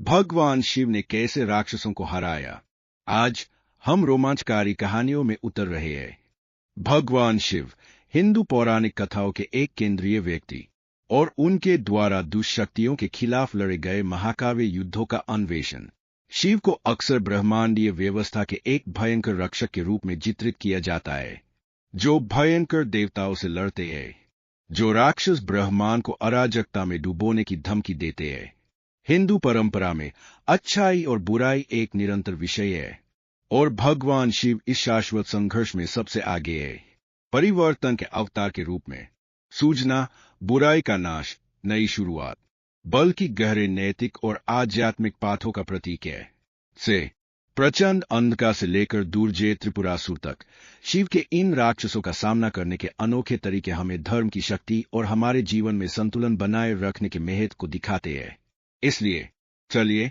भगवान शिव ने कैसे राक्षसों को हराया। आज हम रोमांचकारी कहानियों में उतर रहे हैं। भगवान शिव हिंदू पौराणिक कथाओं के एक केंद्रीय व्यक्ति और उनके द्वारा दुष्शक्तियों के खिलाफ लड़े गए महाकाव्य युद्धों का अन्वेषण। शिव को अक्सर ब्रह्मांडीय व्यवस्था के एक भयंकर रक्षक के रूप में चित्रित किया जाता है, जो भयंकर देवताओं से लड़ते हैं, जो राक्षस ब्रह्मांड को अराजकता में डुबोने की धमकी देते हैं। हिंदू परंपरा में अच्छाई और बुराई एक निरंतर विषय है, और भगवान शिव इस शाश्वत संघर्ष में सबसे आगे है। परिवर्तन के अवतार के रूप में सूझना, बुराई का नाश, नई शुरुआत, बल्कि गहरे नैतिक और आध्यात्मिक पाठों का प्रतीक है। से प्रचंड अंधकार से लेकर दुर्जय त्रिपुरासुर तक, शिव के इन राक्षसों का सामना करने के अनोखे तरीके हमें धर्म की शक्ति और हमारे जीवन में संतुलन बनाए रखने के महत्व को दिखाते हैं। इसलिए चलिए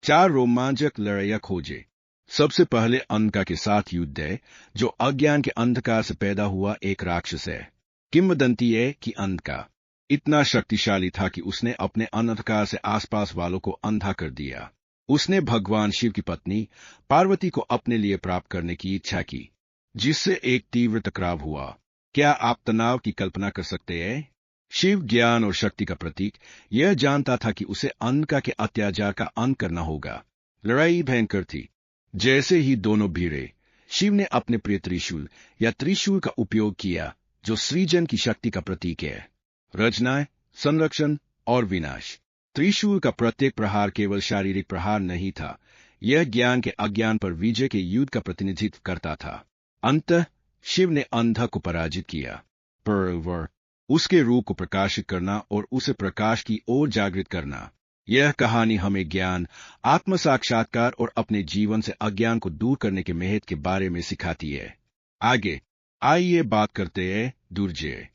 4 रोमांचक लड़ाइयां खोजें। सबसे पहले अंधकार के साथ युद्ध है, जो अज्ञान के अंधकार से पैदा हुआ एक राक्षस है। किंवदंती है कि अंधकार इतना शक्तिशाली था कि उसने अपने अंधकार से आसपास वालों को अंधा कर दिया। उसने भगवान शिव की पत्नी पार्वती को अपने लिए प्राप्त करने की इच्छा की, जिससे एक तीव्र टकराव हुआ। क्या आप तनाव की कल्पना कर सकते हैं? शिव ज्ञान और शक्ति का प्रतीक यह जानता था कि उसे अंधकार के अत्याचार का अंत करना होगा। लड़ाई भयंकर थी। जैसे ही दोनों भिड़े, शिव ने अपने प्रिय त्रिशूल या त्रिशूल का उपयोग किया, जो सृजन की शक्ति का प्रतीक है। रचना, संरक्षण और विनाश। त्रिशूल का प्रत्येक प्रहार केवल शारीरिक प्रहार नहीं था, यह ज्ञान के अज्ञान पर विजय के युद्ध का प्रतिनिधित्व करता था। अंततः शिव ने अंधा को पराजित किया, पर उसके रूप को प्रकाशित करना और उसे प्रकाश की ओर जागृत करना। यह कहानी हमें ज्ञान, आत्म साक्षात्कार और अपने जीवन से अज्ञान को दूर करने के महत्व के बारे में सिखाती है। आगे आइए बात करते हैं दुर्जय।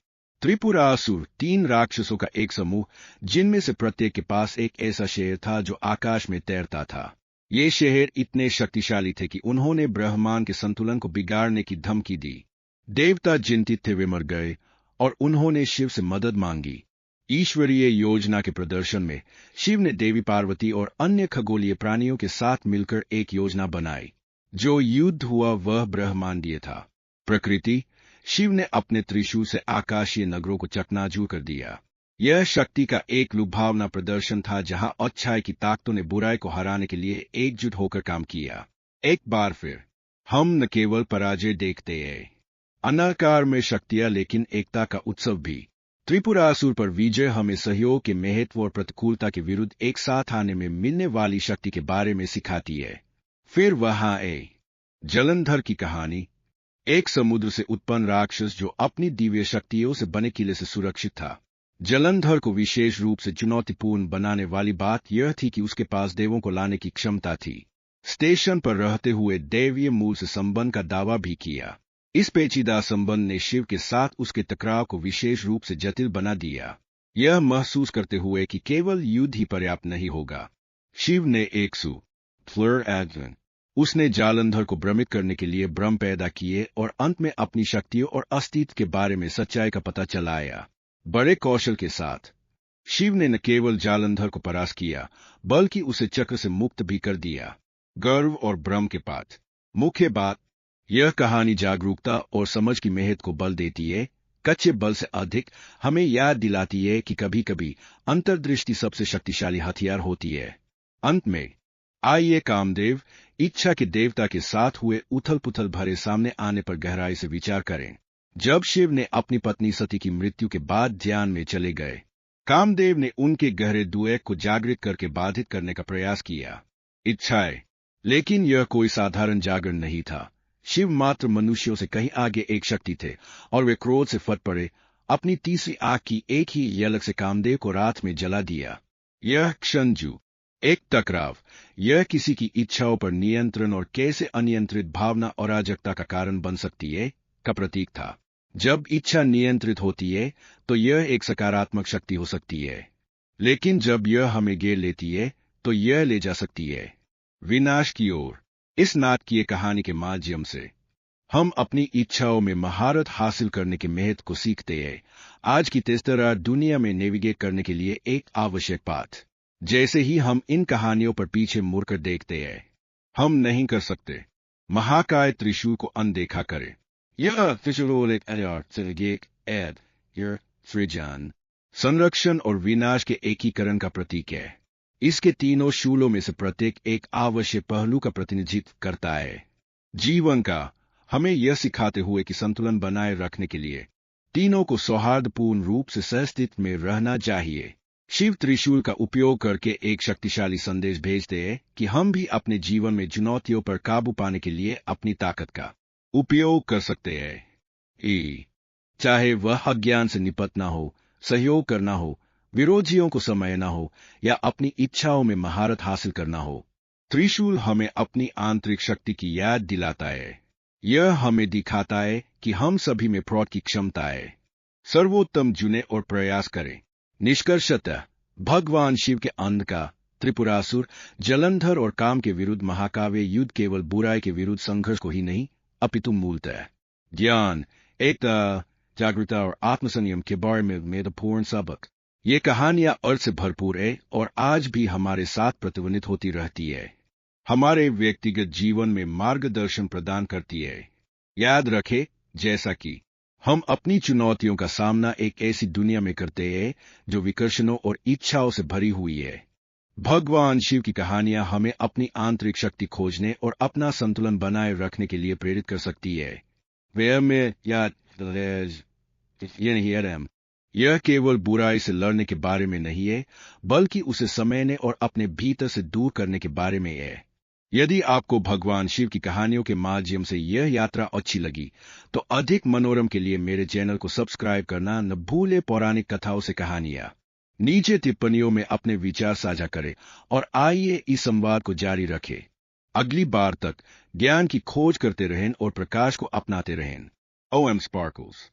त्रिपुरासुर 3 राक्षसों का एक समूह, जिनमें से प्रत्येक के पास एक ऐसा शहर था जो आकाश में तैरता था। ये शहर इतने शक्तिशाली थे कि उन्होंने ब्रह्मांड के संतुलन को बिगाड़ने की धमकी दी। देवता चिंतित थे, वे मर गए, और उन्होंने शिव से मदद मांगी। ईश्वरीय योजना के प्रदर्शन में शिव ने देवी पार्वती और अन्य खगोलीय प्राणियों के साथ मिलकर एक योजना बनाई। जो युद्ध हुआ वह ब्रह्मांडीय था। प्रकृति, शिव ने अपने त्रिशूल से आकाशीय नगरों को चकनाचूर कर दिया। यह शक्ति का एक लुभावना प्रदर्शन था, जहां अच्छाई की ताकतों ने बुराई को हराने के लिए एकजुट होकर काम किया। एक बार फिर हम न केवल पराजय देखते हैं, अनाकार में शक्तियां, लेकिन एकता का उत्सव भी। त्रिपुरासुर पर विजय हमें सहयोग के महत्व और प्रतिकूलता के विरुद्ध एक साथ आने में मिलने वाली शक्ति के बारे में सिखाती है। फिर वहां है जलंधर की कहानी, एक समुद्र से उत्पन्न राक्षस जो अपनी दिव्य शक्तियों से बने किले से सुरक्षित था। जलंधर को विशेष रूप से चुनौतीपूर्ण बनाने वाली बात यह थी कि उसके पास देवों को लाने की क्षमता थी। स्टेशन पर रहते हुए दैवीय मूल से संबंध का दावा भी किया। इस पेचीदा संबंध ने शिव के साथ उसके टकराव को विशेष रूप से जटिल बना दिया। यह महसूस करते हुए कि केवल युद्ध ही पर्याप्त नहीं होगा, शिव ने एक उसने जालंधर को भ्रमित करने के लिए भ्रम पैदा किए और अंत में अपनी शक्तियों और अस्तित्व के बारे में सच्चाई का पता चलाया। बड़े कौशल के साथ शिव ने न केवल जालंधर को परास्त किया, बल्कि उसे चक्र से मुक्त भी कर दिया। गर्व और भ्रम के पाठ। मुख्य बात, यह कहानी जागरूकता और समझ की महत्व को बल देती है। कच्चे बल से अधिक हमें याद दिलाती है कि कभी कभी अंतर्दृष्टि सबसे शक्तिशाली हथियार होती है। अंत में आइए कामदेव, इच्छा के देवता के साथ हुए उथल पुथल भरे सामने आने पर गहराई से विचार करें। जब शिव ने अपनी पत्नी सती की मृत्यु के बाद ध्यान में चले गए, कामदेव ने उनके गहरे द्वैत को जागृत करके बाधित करने का प्रयास किया। इच्छाएं, लेकिन यह कोई साधारण जागरण नहीं था। शिव मात्र मनुष्यों से कहीं आगे एक शक्ति थे, और वे क्रोध से फट पड़े। अपनी तीसरी आंख की एक ही झलक से कामदेव को रात में जला दिया। यह क्षणजु एक टकराव, यह किसी की इच्छाओं पर नियंत्रण और कैसे अनियंत्रित भावना अराजकता का कारण बन सकती है का प्रतीक था। जब इच्छा नियंत्रित होती है तो यह एक सकारात्मक शक्ति हो सकती है, लेकिन जब यह हमें घेर लेती है तो यह ले जा सकती है विनाश की ओर। इस नाटकीय कहानी के माध्यम से हम अपनी इच्छाओं में महारत हासिल करने के महत्व को सीखते हैं। आज की तेज तरह दुनिया में नेविगेट करने के लिए एक आवश्यक पाठ। जैसे ही हम इन कहानियों पर पीछे मुड़कर देखते हैं, हम नहीं कर सकते महाकाय त्रिशूल को अनदेखा करें। यह त्रिशूल एक एड यह सृजन, संरक्षण और विनाश के एकीकरण का प्रतीक है। इसके तीनों शूलों में से प्रत्येक एक आवश्यक पहलू का प्रतिनिधित्व करता है जीवन का, हमें यह सिखाते हुए कि संतुलन बनाए रखने के लिए तीनों को सौहार्दपूर्ण रूप से सहस्तित्व में रहना चाहिए। शिव त्रिशूल का उपयोग करके एक शक्तिशाली संदेश भेजते हैं कि हम भी अपने जीवन में चुनौतियों पर काबू पाने के लिए अपनी ताकत का उपयोग कर सकते हैं। चाहे वह अज्ञान से निपटना हो, सहयोग करना हो, विरोधियों को समझना हो या अपनी इच्छाओं में महारत हासिल करना हो, त्रिशूल हमें अपनी आंतरिक शक्ति की याद दिलाता है। यह हमें दिखाता है कि हम सभी में प्रौढ़ की क्षमता है। सर्वोत्तम चुने और प्रयास करें। निष्कर्षतः भगवान शिव के अंध का त्रिपुरासुर, जलंधर और काम के विरुद्ध महाकाव्य युद्ध केवल बुराई के विरुद्ध संघर्ष को ही नहीं, अपितु मूलतः ज्ञान, एकता, जागरूकता और आत्मसंयम के बारे में महत्वपूर्ण सबक। ये कहानियां अर्थ से भरपूर है और आज भी हमारे साथ प्रतिध्वनित होती रहती है, हमारे व्यक्तिगत जीवन में मार्गदर्शन प्रदान करती है। याद रखें, जैसा कि हम अपनी चुनौतियों का सामना एक ऐसी दुनिया में करते हैं जो विकर्षणों और इच्छाओं से भरी हुई है, भगवान शिव की कहानियां हमें अपनी आंतरिक शक्ति खोजने और अपना संतुलन बनाए रखने के लिए प्रेरित कर सकती है। वे में या यह केवल बुराई से लड़ने के बारे में नहीं है, बल्कि उसे समझने और अपने भीतर से दूर करने के बारे में है। यदि आपको भगवान शिव की कहानियों के माध्यम से यह यात्रा अच्छी लगी, तो अधिक मनोरम के लिए मेरे चैनल को सब्सक्राइब करना न भूले। पौराणिक कथाओं से कहानियां नीचे टिप्पणियों में अपने विचार साझा करें और आइए इस संवाद को जारी रखें। अगली बार तक ज्ञान की खोज करते रहें और प्रकाश को अपनाते रहें। ओएम स्पार्कल्स।